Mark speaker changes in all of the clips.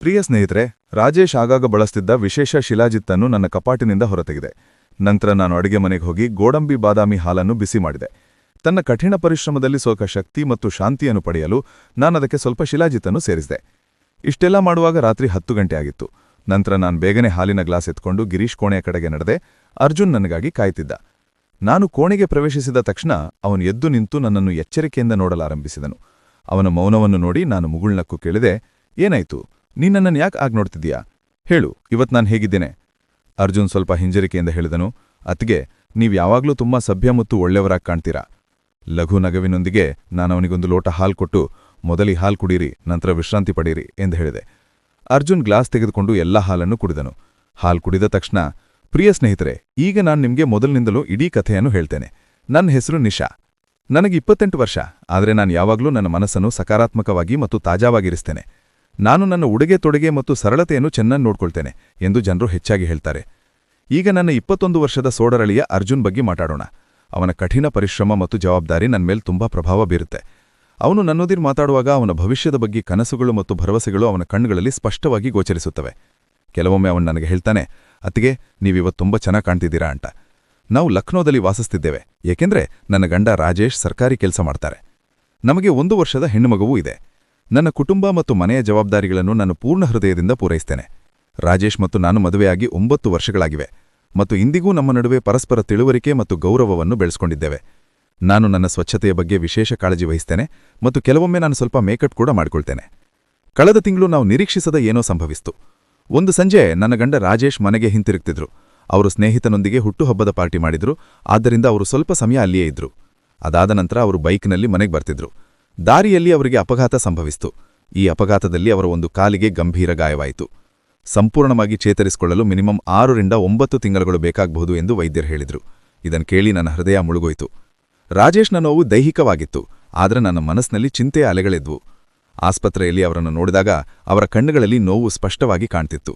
Speaker 1: ಪ್ರಿಯ ಸ್ನೇಹಿತರೆ, ರಾಜೇಶ್ ಆಗಾಗ ಬಳಸ್ತಿದ್ದ ವಿಶೇಷ ಶಿಲಾಜಿತ್ತನ್ನು ನನ್ನ ಕಪಾಟಿನಿಂದ ಹೊರತೆಗೆದೆ. ನಂತರ ನಾನು ಅಡಿಗೆ ಮನೆಗೆ ಹೋಗಿ ಗೋಡಂಬಿ ಬಾದಾಮಿ ಹಾಲನ್ನು ಬಿಸಿ ಮಾಡಿದೆ. ತನ್ನ ಕಠಿಣ ಪರಿಶ್ರಮದಲ್ಲಿ ಸ್ವಲ್ಪ ಶಕ್ತಿ ಮತ್ತು ಶಾಂತಿಯನ್ನು ಪಡೆಯಲು ನಾನದಕ್ಕೆ ಸ್ವಲ್ಪ ಶಿಲಾಜಿತ್ತನ್ನು ಸೇರಿಸಿದೆ. ಇಷ್ಟೆಲ್ಲ ಮಾಡುವಾಗ ರಾತ್ರಿ 10 ಗಂಟೆ ಆಗಿತ್ತು. ನಂತರ ನಾನು ಬೇಗನೆ ಹಾಲಿನ ಗ್ಲಾಸ್ ಎತ್ಕೊಂಡು ಗಿರೀಶ್ ಕೋಣೆಯ ಕಡೆಗೆ ನಡೆದೆ. ಅರ್ಜುನ್ ನನಗಾಗಿ ಕಾಯ್ತಿದ್ದ. ನಾನು ಕೋಣೆಗೆ ಪ್ರವೇಶಿಸಿದ ತಕ್ಷಣ ಅವನು ಎದ್ದು ನಿಂತು ನನ್ನನ್ನು ಎಚ್ಚರಿಕೆಯಿಂದ ನೋಡಲಾರಂಭಿಸಿದನು. ಅವನ ಮೌನವನ್ನು ನೋಡಿ ನಾನು ಮುಗುಳ್ನಕ್ಕು ಕೇಳಿದೆ, ಏನಾಯ್ತು? ನೀ ನನ್ನನ್ನು ಯಾಕೆ ಆಗ ನೋಡ್ತಿದ್ದೀಯಾ? ಹೇಳು, ಇವತ್ತು ನಾನು ಹೇಗಿದ್ದೇನೆ? ಅರ್ಜುನ್ ಸ್ವಲ್ಪ ಹಿಂಜರಿಕೆಯಿಂದ ಹೇಳಿದನು, ಅತ್ಗೆ, ನೀವು ಯಾವಾಗಲೂ ತುಂಬಾ ಸಭ್ಯ ಮತ್ತು ಒಳ್ಳೆಯವರಾಗಿ ಕಾಣ್ತೀರಾ. ಲಘು ನಗವಿನೊಂದಿಗೆ ನಾನವನಿಗೊಂದು ಲೋಟ ಹಾಲು ಕೊಟ್ಟು, ಮೊದಲಿ ಹಾಲು ಕುಡೀರಿ, ನಂತರ ವಿಶ್ರಾಂತಿ ಪಡೀರಿ ಎಂದು ಹೇಳಿದೆ. ಅರ್ಜುನ್ ಗ್ಲಾಸ್ ತೆಗೆದುಕೊಂಡು ಎಲ್ಲಾ ಹಾಲನ್ನು ಕುಡಿದನು. ಹಾಲು ಕುಡಿದ ತಕ್ಷಣ, ಪ್ರಿಯ ಸ್ನೇಹಿತರೆ, ಈಗ ನಾನು ನಿಮಗೆ ಮೊದಲಿನಿಂದಲೂ ಇಡೀ ಕಥೆಯನ್ನು ಹೇಳ್ತೇನೆ. ನನ್ನ ಹೆಸರು ನಿಶಾ. ನನಗೆ 28 ವರ್ಷ, ಆದರೆ ನಾನು ಯಾವಾಗಲೂ ನನ್ನ ಮನಸ್ಸನ್ನು ಸಕಾರಾತ್ಮಕವಾಗಿ ಮತ್ತು ತಾಜಾವಾಗಿರಿಸ್ತೇನೆ. ನಾನು ನನ್ನ ಉಡುಗೆ ತೊಡುಗೆ ಮತ್ತು ಸರಳತೆಯನ್ನು ಚೆನ್ನಾಗಿ ನೋಡ್ಕೊಳ್ತೇನೆ ಎಂದು ಜನರು ಹೆಚ್ಚಾಗಿ ಹೇಳ್ತಾರೆ. ಈಗ ನನ್ನ 21 ವರ್ಷದ ಸೋದರಳಿಯ ಅರ್ಜುನ್ ಬಗ್ಗೆ ಮಾತಾಡೋಣ. ಅವನ ಕಠಿಣ ಪರಿಶ್ರಮ ಮತ್ತು ಜವಾಬ್ದಾರಿ ನನ್ನ ಮೇಲೆ ತುಂಬಾ ಪ್ರಭಾವ ಬೀರುತ್ತೆ. ಅವನು ನನ್ನೊಂದಿಗೆ ಮಾತಾಡುವಾಗ ಅವನ ಭವಿಷ್ಯದ ಬಗ್ಗೆ ಕನಸುಗಳು ಮತ್ತು ಭರವಸೆಗಳು ಅವನ ಕಣ್ಣುಗಳಲ್ಲಿ ಸ್ಪಷ್ಟವಾಗಿ ಗೋಚರಿಸುತ್ತವೆ. ಕೆಲವೊಮ್ಮೆ ಅವನು ನನಗೆ ಹೇಳ್ತಾನೆ, ಅತ್ತಿಗೆ, ನೀವಿವತ್ತು ತುಂಬಾ ಚೆನ್ನಾಗಿ ಕಾಣ್ತಿದ್ದೀರಾ ಅಂತ. ನಾವು ಲಕ್ನೋದಲ್ಲಿ ವಾಸಿಸ್ತಿದ್ದೇವೆ, ಏಕೆಂದ್ರೆ ನನ್ನ ಗಂಡ ರಾಜೇಶ್ ಸರ್ಕಾರಿ ಕೆಲಸ ಮಾಡ್ತಾರೆ. ನಮಗೆ 1 ವರ್ಷದ ಹೆಣ್ಣುಮಗುವೂ ಇದೆ. ನನ್ನ ಕುಟುಂಬ ಮತ್ತು ಮನೆಯ ಜವಾಬ್ದಾರಿಗಳನ್ನು ನಾನು ಪೂರ್ಣ ಹೃದಯದಿಂದ ಪೂರೈಸ್ತೇನೆ. ರಾಜೇಶ್ ಮತ್ತು ನಾನು ಮದುವೆಯಾಗಿ 9 ವರ್ಷಗಳಾಗಿವೆ ಮತ್ತು ಇಂದಿಗೂ ನಮ್ಮ ನಡುವೆ ಪರಸ್ಪರ ತಿಳುವಳಿಕೆ ಮತ್ತು ಗೌರವವನ್ನು ಬೆಳೆಸ್ಕೊಂಡಿದ್ದೇವೆ. ನಾನು ನನ್ನ ಸ್ವಚ್ಛತೆಯ ಬಗ್ಗೆ ವಿಶೇಷ ಕಾಳಜಿ ವಹಿಸ್ತೇನೆ ಮತ್ತು ಕೆಲವೊಮ್ಮೆ ನಾನು ಸ್ವಲ್ಪ ಮೇಕಪ್ ಕೂಡ ಮಾಡಿಕೊಳ್ತೇನೆ. ಕಳೆದ ತಿಂಗಳು ನಾವು ನಿರೀಕ್ಷಿಸದ ಏನೋ ಸಂಭವಿಸಿತು. ಒಂದು ಸಂಜೆ ನನ್ನ ಗಂಡ ರಾಜೇಶ್ ಮನೆಗೆ ಹಿಂತಿರುಗ್ತಿದ್ರು. ಅವರು ಸ್ನೇಹಿತನೊಂದಿಗೆ ಹುಟ್ಟುಹಬ್ಬದ ಪಾರ್ಟಿ ಮಾಡಿದ್ರು, ಆದ್ದರಿಂದ ಅವರು ಸ್ವಲ್ಪ ಸಮಯ ಅಲ್ಲಿಯೇ ಇದ್ರು. ಅದಾದ ನಂತರ ಅವರು ಬೈಕ್ನಲ್ಲಿ ಮನೆಗೆ ಬರ್ತಿದ್ರು. ದಾರಿಯಲ್ಲಿ ಅವರಿಗೆ ಅಪಘಾತ ಸಂಭವಿಸಿತು. ಈ ಅಪಘಾತದಲ್ಲಿ ಅವರ ಒಂದು ಕಾಲಿಗೆ ಗಂಭೀರ ಗಾಯವಾಯಿತು. ಸಂಪೂರ್ಣವಾಗಿ ಚೇತರಿಸಿಕೊಳ್ಳಲು ಮಿನಿಮಮ್ 6 ರಿಂದ 9 ತಿಂಗಳುಗಳು ಬೇಕಾಗಬಹುದು ಎಂದು ವೈದ್ಯರು ಹೇಳಿದರು. ಇದನ್ನು ಕೇಳಿ ನನ್ನ ಹೃದಯ ಮುಳುಗೋಯ್ತು. ರಾಜೇಶ್ನ ನೋವು ದೈಹಿಕವಾಗಿತ್ತು, ಆದರೆ ನನ್ನ ಮನಸ್ಸಿನಲ್ಲಿ ಚಿಂತೆಯ ಅಲೆಗಳಿದ್ವು. ಆಸ್ಪತ್ರೆಯಲ್ಲಿ ಅವರನ್ನು ನೋಡಿದಾಗ ಅವರ ಕಣ್ಣುಗಳಲ್ಲಿ ನೋವು ಸ್ಪಷ್ಟವಾಗಿ ಕಾಣ್ತಿತ್ತು.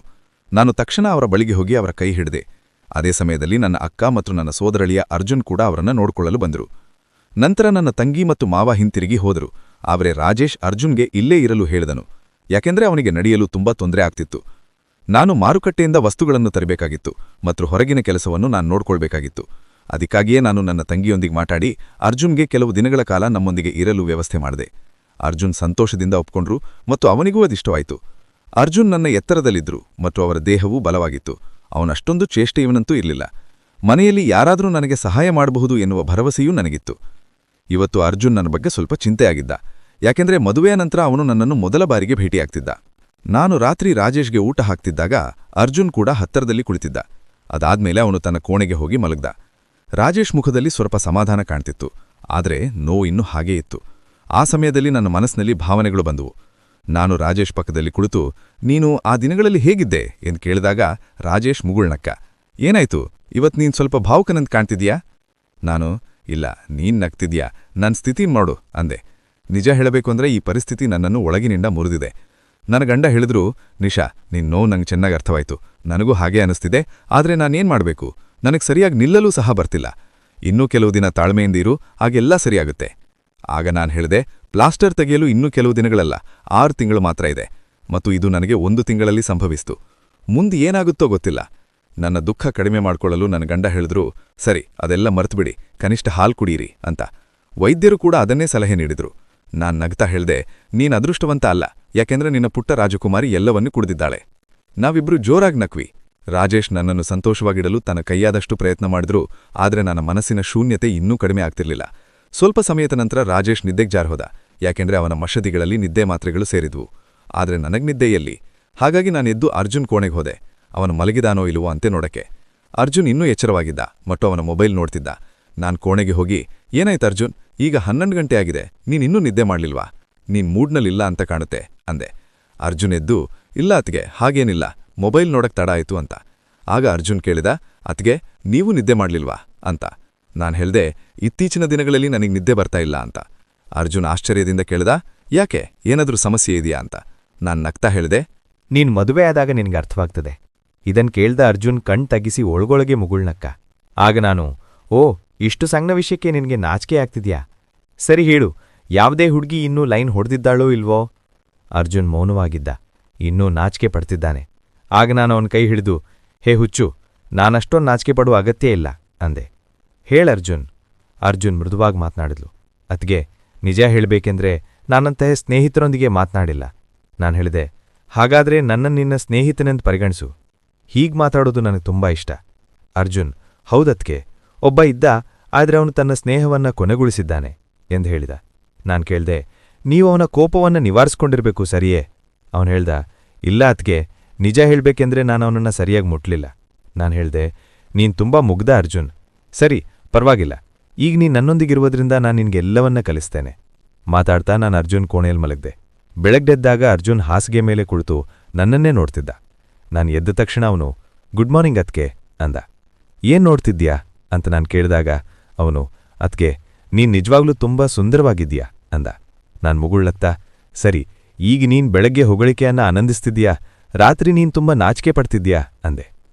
Speaker 1: ನಾನು ತಕ್ಷಣ ಅವರ ಬಳಿಗೆ ಹೋಗಿ ಅವರ ಕೈ ಹಿಡಿದೆ. ಅದೇ ಸಮಯದಲ್ಲಿ ನನ್ನ ಅಕ್ಕ ಮತ್ತು ನನ್ನ ಸೋದರಳಿಯ ಅರ್ಜುನ್ ಕೂಡ ಅವರನ್ನು ನೋಡಿಕೊಳ್ಳಲು ಬಂದರು. ನಂತರ ನನ್ನ ತಂಗಿ ಮತ್ತು ಮಾವ ಹಿಂತಿರುಗಿ ಹೋದರು. ಆದರೆ ರಾಜೇಶ್ ಅರ್ಜುನ್ಗೆ ಇಲ್ಲೇ ಇರಲು ಹೇಳಿದನು, ಯಾಕೆಂದರೆ ಅವನಿಗೆ ನಡೆಯಲು ತುಂಬಾ ತೊಂದರೆ ಆಗ್ತಿತ್ತು. ನಾನು ಮಾರುಕಟ್ಟೆಯಿಂದ ವಸ್ತುಗಳನ್ನು ತರಬೇಕಾಗಿತ್ತು ಮತ್ತು ಹೊರಗಿನ ಕೆಲಸವನ್ನು ನಾನು ನೋಡ್ಕೊಳ್ಬೇಕಾಗಿತ್ತು. ಅದಕ್ಕಾಗಿಯೇ ನಾನು ನನ್ನ ತಂಗಿಯೊಂದಿಗೆ ಮಾತಾಡಿ ಅರ್ಜುನ್ಗೆ ಕೆಲವು ದಿನಗಳ ಕಾಲ ನಮ್ಮೊಂದಿಗೆ ಇರಲು ವ್ಯವಸ್ಥೆ ಮಾಡಿದೆ. ಅರ್ಜುನ್ ಸಂತೋಷದಿಂದ ಒಪ್ಕೊಂಡ್ರು ಮತ್ತು ಅವನಿಗೂ ಅದಿಷ್ಟವಾಯಿತು. ಅರ್ಜುನ್ ನನ್ನ ಎತ್ತರದಲ್ಲಿದ್ದರು ಮತ್ತು ಅವರ ದೇಹವೂ ಬಲವಾಗಿತ್ತು. ಅವನಷ್ಟೊಂದು ಚೇಷ್ಟೆಯವನಂತೂ ಇರಲಿಲ್ಲ. ಮನೆಯಲ್ಲಿ ಯಾರಾದರೂ ನನಗೆ ಸಹಾಯ ಮಾಡಬಹುದು ಎನ್ನುವ ಭರವಸೆಯೂ ನನಗಿತ್ತು. ಇವತ್ತು ಅರ್ಜುನ್ ನನ್ನ ಬಗ್ಗೆ ಸ್ವಲ್ಪ ಚಿಂತೆಯಾಗಿದ್ದ, ಯಾಕೆಂದರೆ ಮದುವೆಯ ನಂತರ ಅವನು ನನ್ನನ್ನು ಮೊದಲ ಬಾರಿಗೆ ಭೇಟಿಯಾಗ್ತಿದ್ದ. ನಾನು ರಾತ್ರಿ ರಾಜೇಶ್ಗೆ ಊಟ ಹಾಕ್ತಿದ್ದಾಗ ಅರ್ಜುನ್ ಕೂಡ ಹತ್ತರದಲ್ಲಿ ಕುಳಿತಿದ್ದ. ಅದಾದ್ಮೇಲೆ ಅವನು ತನ್ನ ಕೋಣೆಗೆ ಹೋಗಿ ಮಲಗ್ದ. ರಾಜೇಶ್ ಮುಖದಲ್ಲಿ ಸ್ವಲ್ಪ ಸಮಾಧಾನ ಕಾಣ್ತಿತ್ತು, ಆದರೆ ನೋವು ಇನ್ನೂ ಹಾಗೇ ಇತ್ತು. ಆ ಸಮಯದಲ್ಲಿ ನನ್ನ ಮನಸ್ಸಿನಲ್ಲಿ ಭಾವನೆಗಳು ಬಂದವು. ನಾನು ರಾಜೇಶ್ ಪಕ್ಕದಲ್ಲಿ ಕುಳಿತು, ನೀನು ಆ ದಿನಗಳಲ್ಲಿ ಹೇಗಿದ್ದೆ ಎಂದು ಕೇಳಿದಾಗ ರಾಜೇಶ್ ಮುಗುಳ್ನಕ್ಕ. ಏನಾಯ್ತು, ಇವತ್ತು ನೀನು ಸ್ವಲ್ಪ ಭಾವುಕನಂತ ಕಾಣ್ತಿದ್ಯಾ? ನಾನು, ಇಲ್ಲ, ನೀನ್ ನಗ್ತಿದ್ಯಾ, ನನ್ನ ಸ್ಥಿತಿ ನೋಡು ಅಂದೆ. ನಿಜ ಹೇಳಬೇಕು ಅಂದ್ರೆ ಈ ಪರಿಸ್ಥಿತಿ ನನ್ನನ್ನು ಒಳಗಿನಿಂದ ಮುರಿದಿದೆ. ನನ್ನ ಗಂಡ ಹೇಳಿದ್ರು, ನಿಶಾ, ನಿನ್ ನೋವು ನಂಗೆ ಚೆನ್ನಾಗಿ ಅರ್ಥವಾಯ್ತು, ನನಗೂ ಹಾಗೆ ಅನಿಸ್ತಿದೆ, ಆದರೆ ನಾನೇನ್ ಮಾಡಬೇಕು? ನನಗೆ ಸರಿಯಾಗಿ ನಿಲ್ಲಲೂ ಸಹ ಬರ್ತಿಲ್ಲ. ಇನ್ನೂ ಕೆಲವು ದಿನ ತಾಳ್ಮೆಯಿಂದ ಇರು, ಆಗೆಲ್ಲ ಸರಿಯಾಗುತ್ತೆ. ಆಗ ನಾನು ಹೇಳಿದೆ, ಪ್ಲಾಸ್ಟರ್ ತೆಗೆಯಲು ಇನ್ನೂ ಕೆಲವು ದಿನಗಳಲ್ಲ, 6 ತಿಂಗಳು ಮಾತ್ರ ಇದೆ ಮತ್ತು ಇದು ನನಗೆ 1 ತಿಂಗಳಲ್ಲಿ ಸಂಭವಿಸಿತು. ಮುಂದೆ ಏನಾಗುತ್ತೋ ಗೊತ್ತಿಲ್ಲ. ನನ್ನ ದುಃಖ ಕಡಿಮೆ ಮಾಡಿಕೊಳ್ಳಲು ನನ್ನ ಗಂಡ ಹೇಳಿದ್ರು, ಸರಿ, ಅದೆಲ್ಲ ಮರೆತುಬಿಡಿ, ಕನಿಷ್ಠ ಹಾಲು ಕುಡೀರಿ ಅಂತ. ವೈದ್ಯರು ಕೂಡ ಅದನ್ನೇ ಸಲಹೆ ನೀಡಿದ್ರು. ನಾನ್ ನಗ್ತಾ ಹೇಳ್ದೆ, ನೀನ್ ಅದೃಷ್ಟವಂತ ಅಲ್ಲ, ಯಾಕೆಂದ್ರೆ ನಿನ್ನ ಪುಟ್ಟ ರಾಜಕುಮಾರಿ ಎಲ್ಲವನ್ನೂ ಕುಡಿದಿದ್ದಾಳೆ. ನಾವಿಬ್ರು ಜೋರಾಗಿ ನಕ್ವಿ. ರಾಜೇಶ್ ನನ್ನನ್ನು ಸಂತೋಷವಾಗಿಡಲು ತನ್ನ ಕೈಯಾದಷ್ಟು ಪ್ರಯತ್ನ ಮಾಡಿದ್ರು, ಆದರೆ ನನ್ನ ಮನಸ್ಸಿನ ಶೂನ್ಯತೆ ಇನ್ನೂ ಕಡಿಮೆ ಆಗ್ತಿರ್ಲಿಲ್ಲ. ಸ್ವಲ್ಪ ಸಮಯದ ನಂತರ ರಾಜೇಶ್ ನಿದ್ದೆಗೆ ಜಾರ್ಹೋದ, ಯಾಕೆಂದ್ರೆ ಅವನ ಮಷದಿಗಳಲ್ಲಿ ನಿದ್ದೆ ಮಾತ್ರೆಗಳು ಸೇರಿದ್ವು. ಆದರೆ ನನಗ್ ನಿದ್ದೆ ಎಲ್ಲಿ? ಹಾಗಾಗಿ ನಾನೆದ್ದು ಅರ್ಜುನ್ ಕೋಣೆಗೆ ಹೋದೆ, ಅವನು ಮಲಗಿದಾನೋ ಇಲ್ವೋ ಅಂತೆ ನೋಡಕ್ಕೆ. ಅರ್ಜುನ್ ಇನ್ನೂ ಎಚ್ಚರವಾಗಿದ್ದ ಮತ್ತು ಅವನ ಮೊಬೈಲ್ ನೋಡ್ತಿದ್ದ. ನಾನ್ ಕೋಣೆಗೆ ಹೋಗಿ, ಏನಾಯ್ತು ಅರ್ಜುನ್, ಈಗ 12 ಗಂಟೆ ಆಗಿದೆ, ನೀನಿನ್ನೂ ನಿದ್ದೆ ಮಾಡ್ಲಿಲ್ವಾ? ನೀನ್ ಮೂಡ್ನಲ್ಲಿಲ್ಲ ಅಂತ ಕಾಣುತ್ತೆ ಅಂದೆ. ಅರ್ಜುನ್ ಎದ್ದು, ಇಲ್ಲ ಅತ್ಗೆ, ಹಾಗೇನಿಲ್ಲ, ಮೊಬೈಲ್ ನೋಡಕ್ ತಡ ಆಯ್ತು ಅಂತ. ಆಗ ಅರ್ಜುನ್ ಕೇಳಿದ, ಅತ್ಗೆ, ನೀವು ನಿದ್ದೆ ಮಾಡ್ಲಿಲ್ವಾ ಅಂತ. ನಾನು ಹೇಳ್ದೆ, ಇತ್ತೀಚಿನ ದಿನಗಳಲ್ಲಿ ನನಗೆ ನಿದ್ದೆ ಬರ್ತಾ ಇಲ್ಲ ಅಂತ. ಅರ್ಜುನ್ ಆಶ್ಚರ್ಯದಿಂದ ಕೇಳಿದ, ಯಾಕೆ, ಏನಾದ್ರೂ ಸಮಸ್ಯೆ ಇದೆಯಾ ಅಂತ. ನಾನ್ ನಗ್ತಾ ಹೇಳ್ದೆ,
Speaker 2: ನೀನ್ ಮದುವೆಯಾದಾಗ ನಿನ್ಗೆ ಅರ್ಥವಾಗ್ತದೆ. ಇದನ್ ಕೇಳ್ದ ಅರ್ಜುನ್ ಕಣ್ ತಗ್ಗಿಸಿ ಒಳಗೊಳಗೆ ಮುಗುಳ್ನಕ್ಕ. ಆಗ ನಾನು, ಓ, ಇಷ್ಟು ಸಣ್ಣ ವಿಷಯಕ್ಕೆ ನಿನ್ಗೆ ನಾಚಿಕೆ ಆಗ್ತಿದ್ಯಾ? ಸರಿ ಹೇಳು, ಯಾವುದೇ ಹುಡುಗಿ ಇನ್ನೂ ಲೈನ್ ಹೊಡೆದಿದ್ದಾಳೋ ಇಲ್ವೋ? ಅರ್ಜುನ್ ಮೌನವಾಗಿದ್ದ. ಇನ್ನೂ ನಾಚಿಕೆ ಪಡ್ತಿದ್ದಾನೆ. ಆಗ ನಾನು ಅವನ ಕೈ ಹಿಡಿದು, ಹೇ ಹುಚ್ಚು, ನಾನಷ್ಟೊಂದು ನಾಚಿಕೆ ಪಡುವ ಅಗತ್ಯ ಇಲ್ಲ ಅಂದೆ. ಹೇಳರ್ಜುನ್. ಅರ್ಜುನ್ ಮೃದುವಾಗಿ ಮಾತನಾಡಿದ್ಲು. ಅತ್ಗೆ, ನಿಜ ಹೇಳಬೇಕೆಂದ್ರೆ ನಾನಂತಹ ಸ್ನೇಹಿತರೊಂದಿಗೆ ಮಾತನಾಡಿಲ್ಲ. ನಾನು ಹೇಳಿದೆ, ಹಾಗಾದ್ರೆ ನನ್ನನ್ನು ನಿನ್ನ ಸ್ನೇಹಿತನೆಂದು ಪರಿಗಣಿಸು. ಹೀಗ್ ಮಾತಾಡೋದು ನನಗೆ ತುಂಬಾ ಇಷ್ಟ. ಅರ್ಜುನ್, ಹೌದತ್ಗೆ, ಒಬ್ಬ ಇದ್ದ, ಆದ್ರೆ ಅವನು ತನ್ನ ಸ್ನೇಹವನ್ನ ಕೊನೆಗೊಳಿಸಿದ್ದಾನೆ ಎಂದು ಹೇಳಿದ. ನಾನು ಕೇಳ್ದೆ, ನೀವು ಅವನ ಕೋಪವನ್ನ ನಿವಾರಿಸ್ಕೊಂಡಿರ್ಬೇಕು ಸರಿಯೇ? ಅವನು ಹೇಳ್ದ, ಇಲ್ಲ ಅತ್ಗೆ, ನಿಜ ಹೇಳ್ಬೇಕೆಂದ್ರೆ ನಾನು ಅವನನ್ನ ಸರಿಯಾಗಿ ಮುಟ್ಲಿಲ್ಲ. ನಾನು ಹೇಳ್ದೆ, ನೀನ್ ತುಂಬಾ ಮುಗ್ಧ ಅರ್ಜುನ್. ಸರಿ, ಪರವಾಗಿಲ್ಲ, ಈಗ ನೀನ್ ನನ್ನೊಂದಿಗಿರುವುದರಿಂದ ನಾನು ನಿನ್ಗೆಲ್ಲವನ್ನ ಕಲಿಸ್ತೇನೆ. ಮಾತಾಡ್ತಾ ನಾನು ಅರ್ಜುನ್ ಕೋಣೆಯಲ್ಲಿ ಮಲಗ್ದೆ. ಬೆಳಗ್ಗೆದ್ದಾಗ ಅರ್ಜುನ್ ಹಾಸಿಗೆ ಮೇಲೆ ಕುಳಿತು ನನ್ನನ್ನೇ ನೋಡ್ತಿದ್ದ. ನಾನು ಎದ್ದ ತಕ್ಷಣ ಅವನು, ಗುಡ್ ಮಾರ್ನಿಂಗ್ ಅತ್ಗೆ ಅಂದ. ಏನ್ ನೋಡ್ತಿದ್ಯಾ ಅಂತ ನಾನು ಕೇಳಿದಾಗ ಅವನು, ಅತ್ಗೆ, ನೀನ್ ನಿಜವಾಗ್ಲೂ ತುಂಬಾ ಸುಂದರವಾಗಿದ್ಯಾ ಅಂದ. ನಾನ್ ಮುಗುಳ್ನಗ್ತಾ, ಸರಿ, ಈಗ ನೀನ್ ಬೆಳಗ್ಗೆ ಹೊಗಳಿಕೆಯನ್ನ ಆನಂದಿಸ್ತಿದ್ಯಾ, ರಾತ್ರಿ ನೀನ್ ತುಂಬಾ ನಾಚಿಕೆ ಪಡ್ತಿದ್ಯಾ ಅಂದೆ.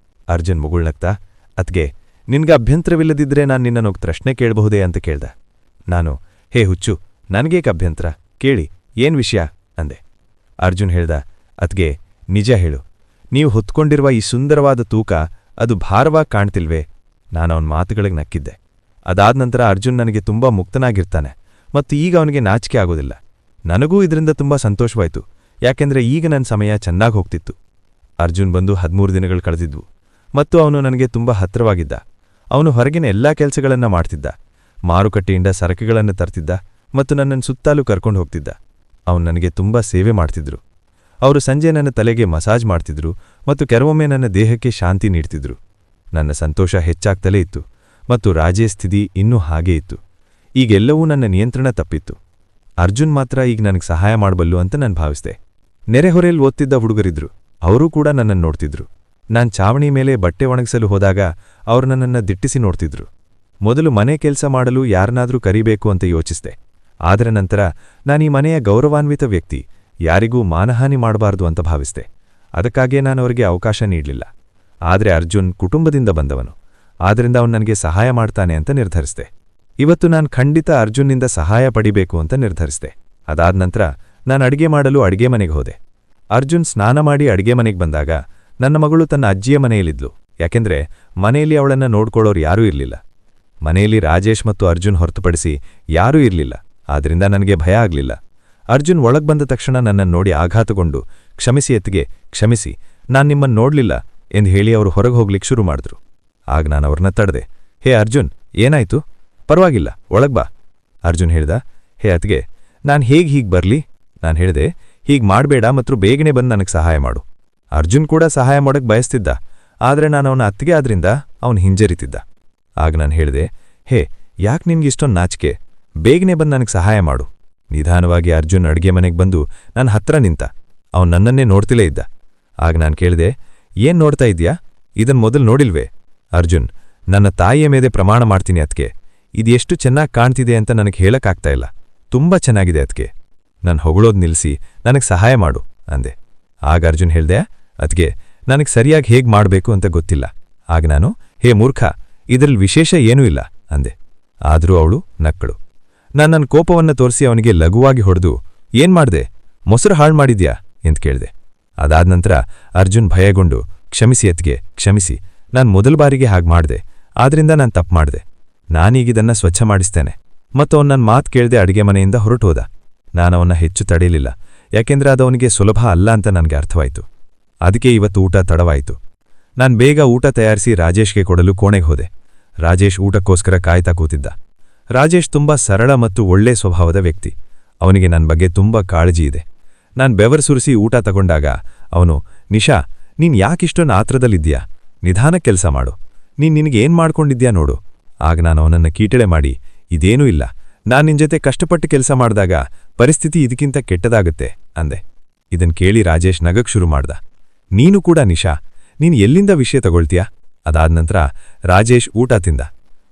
Speaker 2: ಅರ್ಜುನ್ ಮುಗುಳ್ನಗ್ತಾ, ಅತ್ಗೆ, ನಿನ್ಗೆ ಅಭ್ಯಂತರವಿಲ್ಲದಿದ್ರೆ ನಾನು ನಿನ್ನನ್ನೊಂದು ಪ್ರಶ್ನೆ ಕೇಳಬಹುದೇ ಅಂತ ಕೇಳ್ದ. ನಾನು, ಹೇ ಹುಚ್ಚು, ನನಗೇಕೆ ಅಭ್ಯಂತರ, ಕೇಳಿ, ಏನ್ ವಿಷಯ ಅಂದೆ. ಅರ್ಜುನ್ ಹೇಳ್ದ, ಅತ್ಗೆ, ನಿಜ ಹೇಳು, ನೀವು ಹೊತ್ಕೊಂಡಿರುವ ಈ ಸುಂದರವಾದ ತೂಕ ಅದು ಭಾರವಾಗಿ ಕಾಣ್ತಿಲ್ವೇ? ನಾನು ಅವನ ಮಾತುಗಳಿಗೆ ನಕ್ಕಿದ್ದೆ. ಅದಾದ ನಂತರ ಅರ್ಜುನ್ ನನಗೆ ತುಂಬಾ ಮುಕ್ತನಾಗಿರ್ತಾನೆ ಮತ್ತು ಈಗ ಅವನಿಗೆ ನಾಚಿಕೆ ಆಗೋದಿಲ್ಲ. ನನಗೂ ಇದರಿಂದ ತುಂಬಾ ಸಂತೋಷವಾಯಿತು, ಯಾಕೆಂದ್ರೆ ಈಗ ನನ್ನ ಸಮಯ ಚೆನ್ನಾಗಿ ಹೋಗ್ತಿತ್ತು. ಅರ್ಜುನ್ ಬಂದು 13 ದಿನಗಳು ಕಳೆದಿದ್ವು ಮತ್ತು ಅವನು ನನಗೆ ತುಂಬಾ ಹತ್ರವಾಗಿದ್ದ. ಅವನು ಹೊರಗಿನ ಎಲ್ಲಾ ಕೆಲಸಗಳನ್ನ ಮಾಡ್ತಿದ್ದ. ಮಾರುಕಟ್ಟೆಯಿಂದ ಸರಕುಗಳನ್ನು ತರ್ತಿದ್ದ ಮತ್ತು ನನ್ನನ್ನು ಸುತ್ತಾಲೂ ಕರ್ಕೊಂಡು ಹೋಗ್ತಿದ್ದ. ಅವನು ನನಗೆ ತುಂಬಾ ಸೇವೆ ಮಾಡ್ತಿದ್ರು. ಅವರು ಸಂಜೆ ನನ್ನ ತಲೆಗೆ ಮಸಾಜ್ ಮಾಡ್ತಿದ್ರು ಮತ್ತು ಕೆಲವೊಮ್ಮೆ ನನ್ನ ದೇಹಕ್ಕೆ ಶಾಂತಿ ನೀಡ್ತಿದ್ರು. ನನ್ನ ಸಂತೋಷ ಹೆಚ್ಚಾಗ್ತಲೇ ಇತ್ತು ಮತ್ತು ರಾಜೇಶ್ ಸ್ಥಿತಿ ಇನ್ನೂ ಹಾಗೇ ಇತ್ತು. ಈಗೆಲ್ಲವೂ ನನ್ನ ನಿಯಂತ್ರಣ ತಪ್ಪಿತ್ತು. ಅರ್ಜುನ್ ಮಾತ್ರ ಈಗ ನನಗೆ ಸಹಾಯ ಮಾಡಬಲ್ಲು ಅಂತ ನಾನು ಭಾವಿಸ್ದೆ. ನೆರೆಹೊರೆಯಲ್ಲಿ ಓದ್ತಿದ್ದ ಹುಡುಗರಿದ್ರು, ಅವರೂ ಕೂಡ ನನ್ನನ್ನು ನೋಡ್ತಿದ್ರು. ನಾನ್ ಚಾವಣಿ ಮೇಲೆ ಬಟ್ಟೆ ಒಣಗಿಸಲು ಹೋದಾಗ ಅವರು ನನ್ನನ್ನು ದಿಟ್ಟಿಸಿ ನೋಡ್ತಿದ್ರು. ಮೊದಲು ಮನೆ ಕೆಲಸ ಮಾಡಲು ಯಾರನ್ನಾದ್ರೂ ಕರಿಬೇಕು ಅಂತ ಯೋಚಿಸ್ದೆ. ಆದರೆ ನಂತರ ನಾನೀ ಮನೆಯ ಗೌರವಾನ್ವಿತ ವ್ಯಕ್ತಿ, ಯಾರಿಗೂ ಮಾನಹಾನಿ ಮಾಡಬಾರ್ದು ಅಂತ ಭಾವಿಸ್ದೆ. ಅದಕ್ಕಾಗಿಯೇ ನಾನು ಅವರಿಗೆ ಅವಕಾಶ ನೀಡಲಿಲ್ಲ. ಆದರೆ ಅರ್ಜುನ್ ಕುಟುಂಬದಿಂದ ಬಂದವನು, ಆದ್ದರಿಂದ ಅವನು ನನಗೆ ಸಹಾಯ ಮಾಡ್ತಾನೆ ಅಂತ ನಿರ್ಧರಿಸಿದೆ. ಇವತ್ತು ನಾನು ಖಂಡಿತ ಅರ್ಜುನ್ನಿಂದ ಸಹಾಯ ಪಡಿಬೇಕು ಅಂತ ನಿರ್ಧರಿಸಿದೆ. ಅದಾದ ನಂತರ ನಾನು ಅಡಿಗೆ ಮಾಡಲು ಅಡಿಗೆ ಮನೆಗೆ ಹೋದೆ. ಅರ್ಜುನ್ ಸ್ನಾನ ಮಾಡಿ ಅಡಿಗೆ ಮನೆಗೆ ಬಂದಾಗ ನನ್ನ ಮಗಳು ತನ್ನ ಅಜ್ಜಿಯ ಮನೆಯಲ್ಲಿದ್ಲು, ಯಾಕೆಂದ್ರೆ ಮನೆಯಲ್ಲಿ ಅವಳನ್ನ ನೋಡ್ಕೊಳ್ಳೋರು ಯಾರೂ ಇರಲಿಲ್ಲ. ಮನೆಯಲ್ಲಿ ರಾಜೇಶ್ ಮತ್ತು ಅರ್ಜುನ್ ಹೊರತುಪಡಿಸಿ ಯಾರೂ ಇರಲಿಲ್ಲ. ಆದ್ರಿಂದ ನನಗೆ ಭಯ ಆಗಲಿಲ್ಲ. ಅರ್ಜುನ್ ಒಳಗ್ ಬಂದ ತಕ್ಷಣ ನನ್ನನ್ನು ನೋಡಿ ಆಘಾತಗೊಂಡು, ಕ್ಷಮಿಸಿ ಎತ್ತಿಗೆ, ಕ್ಷಮಿಸಿ, ನಾನ್ ನಿಮ್ಮನ್ನು ನೋಡ್ಲಿಲ್ಲ ಎಂದು ಹೇಳಿ ಅವರು ಹೊರಗೆ ಹೋಗ್ಲಿಕ್ಕೆ ಶುರು ಮಾಡಿದ್ರು. ಆಗ ನಾನು ಅವ್ರನ್ನ ತಡೆದೆ. ಹೇ ಅರ್ಜುನ್, ಏನಾಯ್ತು? ಪರವಾಗಿಲ್ಲ, ಒಳಗ್ ಬಾ. ಅರ್ಜುನ್ ಹೇಳ್ದ, ಹೇ ಅತ್ಗೆ, ನಾನು ಹೀಗ್ ಬರ್ಲಿ? ನಾನು ಹೇಳಿದೆ, ಹೀಗ್ ಮಾಡಬೇಡ ಮತ್ತು ಬೇಗನೆ ಬಂದು ನನಗೆ ಸಹಾಯ ಮಾಡು. ಅರ್ಜುನ್ ಕೂಡ ಸಹಾಯ ಮಾಡೋಕ್ಕೆ ಬಯಸ್ತಿದ್ದ, ಆದರೆ ನಾನು ಅವನ ಅತ್ತಿಗೆ ಆದ್ರಿಂದ ಅವನು ಹಿಂಜರಿತಿದ್ದ. ಆಗ ನಾನು ಹೇಳಿದೆ, ಹೇ, ಯಾಕೆ ನಿನ್ಗಿಷ್ಟೊಂದು ನಾಚಿಕೆ? ಬೇಗನೆ ಬಂದು ನನಗೆ ಸಹಾಯ ಮಾಡು. ನಿಧಾನವಾಗಿ ಅರ್ಜುನ್ ಅಡ್ಗೆ ಮನೆಗೆ ಬಂದು ನನ್ನ ಹತ್ರ ನಿಂತ. ಅವನು ನನ್ನನ್ನೇ ನೋಡ್ತಿಲೇ ಇದ್ದ. ಆಗ ನಾನು ಕೇಳಿದೆ, ಏನ್ ನೋಡ್ತಾ ಇದ್ಯಾ? ಇದನ್ ಮೊದಲು ನೋಡಿಲ್ವೇ? ಅರ್ಜುನ್, ನನ್ನ ತಾಯಿಯ ಮೇಲೆ ಪ್ರಮಾಣ ಮಾಡ್ತೀನಿ ಅತ್ಗೆ, ಇದು ಎಷ್ಟು ಚೆನ್ನಾಗಿ ಕಾಣ್ತಿದೆ ಅಂತ ನನಗೆ ಹೇಳಕ್ಕಾಗ್ತಾ ಇಲ್ಲ. ತುಂಬಾ ಚೆನ್ನಾಗಿದೆ ಅತ್ಗೆ. ನಾನು ಹೊಗಳೋದು ನಿಲ್ಲಿಸಿ ನನಗೆ ಸಹಾಯ ಮಾಡು ಅಂದೆ. ಆಗ ಅರ್ಜುನ್ ಹೇಳ್ದೆ, ಅತ್ಗೆ, ನನಗೆ ಸರಿಯಾಗಿ ಹೇಗ್ ಮಾಡಬೇಕು ಅಂತ ಗೊತ್ತಿಲ್ಲ. ಆಗ ನಾನು, ಹೇ ಮೂರ್ಖ, ಇದರಲ್ಲಿ ವಿಶೇಷ ಏನೂ ಇಲ್ಲ ಅಂದೆ. ಆದರೂ ಅವಳು ನಕ್ಕಳು. ನಾನು ನನ್ನ ಕೋಪವನ್ನ ತೋರಿಸಿ ಅವನಿಗೆ ಲಘುವಾಗಿ ಹೊಡೆದು, ಏನ್ ಮಾಡ್ದೆ? ಮೊಸರು ಹಾಳು ಮಾಡಿದ್ಯಾ ಎಂದು ಕೇಳಿದೆ. ಅದಾದ ನಂತರ ಅರ್ಜುನ್ ಭಯಗೊಂಡು, ಕ್ಷಮಿಸಿ ಅತ್ಗೆ, ಕ್ಷಮಿಸಿ, ನಾನು ಮೊದಲ ಬಾರಿಗೆ ಹಾಗೆ ಮಾಡಿದೆ, ಆದ್ರಿಂದ ನಾನು ತಪ್ಪು ಮಾಡಿದೆ. ನಾನೀಗಿದನ್ನ ಸ್ವಚ್ಛ ಮಾಡಿಸ್ತೇನೆ. ಮತ್ತು ಅವನು ನನ್ನ ಮಾತು ಕೇಳದೆ ಅಡಿಗೆ ಮನೆಯಿಂದ ಹೊರಟೋದ. ನಾನವನ್ನ ಹೆಚ್ಚು ತಡೆಯಲಿಲ್ಲ, ಯಾಕೆಂದ್ರೆ ಅದವನಿಗೆ ಸುಲಭ ಅಲ್ಲ ಅಂತ ನನಗೆ ಅರ್ಥವಾಯಿತು. ಅದಕ್ಕೆ ಇವತ್ತು ಊಟ ತಡವಾಯಿತು. ನಾನು ಬೇಗ ಊಟ ತಯಾರಿಸಿ ರಾಜೇಶ್ಗೆ ಕೊಡಲು ಕೋಣೆಗೆ ಹೋದೆ. ರಾಜೇಶ್ ಊಟಕ್ಕೋಸ್ಕರ ಕಾಯ್ತಾ ಕೂತಿದ್ದ. ರಾಜೇಶ್ ತುಂಬಾ ಸರಳ ಮತ್ತು ಒಳ್ಳೆ ಸ್ವಭಾವದ ವ್ಯಕ್ತಿ. ಅವನಿಗೆ ನನ್ನ ಬಗ್ಗೆ ತುಂಬಾ ಕಾಳಜಿ ಇದೆ. ನಾನು ಬೆವರು ಸುರಿಸಿ ಊಟ ತಗೊಂಡಾಗ ಅವನು, ನಿಶಾ, ನೀನ್ ಯಾಕಿಷ್ಟೊಂದು ಆತ್ರದಲ್ಲಿದ್ಯಾ? ನಿಧಾನ ಕೆಲಸ ಮಾಡು. ನಿನಗೆ ಏನ್ ಮಾಡ್ಕೊಂಡಿದ್ಯಾ ನೋಡು. ಆಗ ನಾನು ಅವನನ್ನು ಕೀಟಳೆ ಮಾಡಿ, ಇದೇನೂ ಇಲ್ಲ, ನಾನ್ ನಿನ್ ಜೊತೆ ಕಷ್ಟಪಟ್ಟು ಕೆಲಸ ಮಾಡಿದಾಗ ಪರಿಸ್ಥಿತಿ ಇದಕ್ಕಿಂತ ಕೆಟ್ಟದಾಗುತ್ತೆ ಅಂದೆ. ಇದನ್ ಕೇಳಿ ರಾಜೇಶ್ ನಗಕ್ ಶುರು ಮಾಡ್ದ. ನೀನು ಕೂಡ ನಿಶಾ, ನೀನು ಎಲ್ಲಿಂದ ವಿಷಯ ತಗೊಳ್ತೀಯಾ? ಅದಾದ ನಂತರ ರಾಜೇಶ್ ಊಟ ತಿಂದ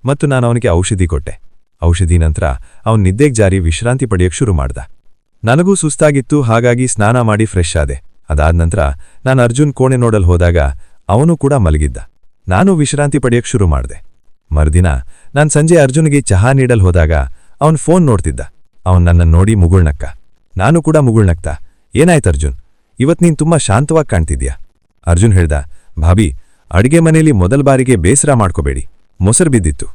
Speaker 2: ಮತ್ತು ನಾನು ಅವನಿಗೆ ಔಷಧಿ ಕೊಟ್ಟೆ. ಔಷಧಿ ನಂತರ ಅವನು ನಿದ್ದೆಗೆ ಜಾರಿ ವಿಶ್ರಾಂತಿ ಪಡೆಯೋಕೆ ಶುರು ಮಾಡ್ದ. ನನಗೂ ಸುಸ್ತಾಗಿತ್ತು, ಹಾಗಾಗಿ ಸ್ನಾನ ಮಾಡಿ ಫ್ರೆಶ್ ಆದೆ. ಅದಾದ ನಂತರ ನಾನು ಅರ್ಜುನ್ ಕೋಣೆ ನೋಡಲು ಹೋದಾಗ ಅವನು ಕೂಡ ಮಲಗಿದ್ದ. ನಾನು ವಿಶ್ರಾಂತಿ ಪಡೆಯೋಕೆ ಶುರು ಮಾಡಿದೆ. ಮರುದಿನ ನಾನು ಸಂಜೆ ಅರ್ಜುನ್ಗೆ ಚಹಾ ನೀಡಲು ಹೋದಾಗ ಅವನು ಫೋನ್ ನೋಡ್ತಿದ್ದ. ಅವನು ನನ್ನನ್ನು ನೋಡಿ ಮುಗುಳ್ನಕ್ಕ. ನಾನು ಕೂಡ ಮುಗುಳ್ನಕ್ತ. ಏನಾಯ್ತು ಅರ್ಜುನ್?
Speaker 3: ಇವತ್ ನೀನ್ ತುಂಬಾ ಶಾಂತವಾಗಿ ಕಾಣ್ತಿದ್ಯಾ. ಅರ್ಜುನ್ ಹೇಳ್ದ, ಭಾಬಿ, ಅಡಿಗೆ ಮನೇಲಿ ಮೊದಲ ಬಾರಿಗೆ ಬೇಸರ ಮಾಡ್ಕೋಬೇಡಿ, ಮೊಸರು ಬಿದ್ದಿತ್ತು.